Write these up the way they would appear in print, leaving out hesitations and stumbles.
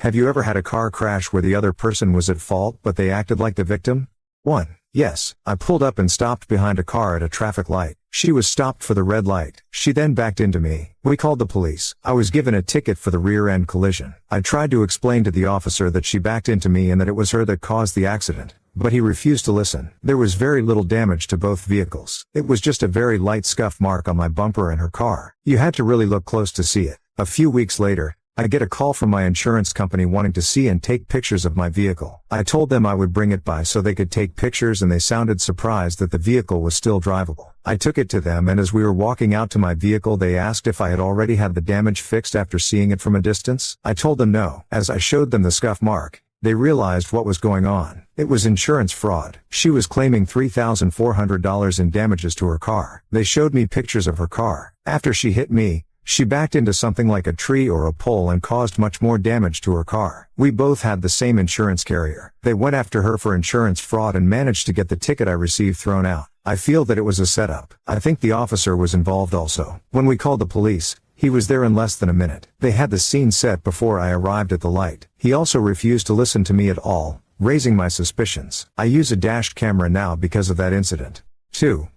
Have you ever had a car crash where the other person was at fault but they acted like the victim? 1. Yes, I pulled up and stopped behind a car at a traffic light. She was stopped for the red light. She then backed into me. We called the police. I was given a ticket for the rear-end collision. I tried to explain to the officer that she backed into me and that it was her that caused the accident, but he refused to listen. There was very little damage to both vehicles. It was just a very light scuff mark on my bumper and her car. You had to really look close to see it. A few weeks later, I get a call from my insurance company wanting to see and take pictures of my vehicle. I told them I would bring it by so they could take pictures, and they sounded surprised that the vehicle was still drivable. I took it to them, and as we were walking out to my vehicle they asked if I had already had the damage fixed after seeing it from a distance. I told them no. As I showed them the scuff mark, they realized what was going on. It was insurance fraud. She was claiming $3,400 in damages to her car. They showed me pictures of her car. After she hit me, she backed into something like a tree or a pole and caused much more damage to her car. We both had the same insurance carrier. They went after her for insurance fraud and managed to get the ticket I received thrown out. I feel that it was a setup. I think the officer was involved also. When we called the police, he was there in less than a minute. They had the scene set before I arrived at the light. He also refused to listen to me at all, raising my suspicions. I use a dash camera now because of that incident. 2.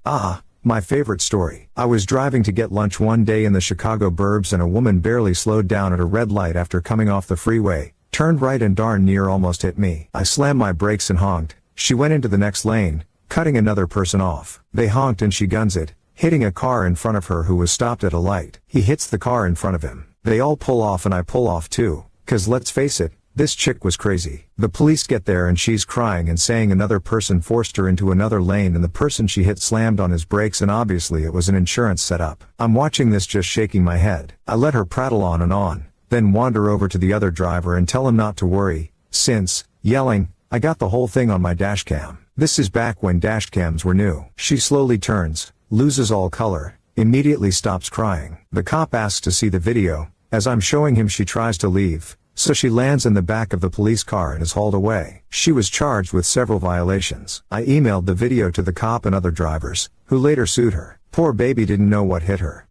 My favorite story. I was driving to get lunch one day in the Chicago burbs and a woman barely slowed down at a red light after coming off the freeway, turned right and darn near almost hit me. I slammed my brakes and honked. She went into the next lane, cutting another person off. They honked and she guns it, hitting a car in front of her who was stopped at a light. He hits the car in front of him. They all pull off and I pull off too, 'cause let's face it, this chick was crazy. The police get there and she's crying and saying another person forced her into another lane and the person she hit slammed on his brakes and obviously it was an insurance setup. I'm watching this just shaking my head. I let her prattle on, then wander over to the other driver and tell him not to worry, since, yelling, I got the whole thing on my dash cam. This is back when dash cams were new. She slowly turns, loses all color, immediately stops crying. The cop asks to see the video. As I'm showing him she tries to leave, so she lands in the back of the police car and is hauled away. She was charged with several violations. I emailed the video to the cop and other drivers, who later sued her. Poor baby didn't know what hit her.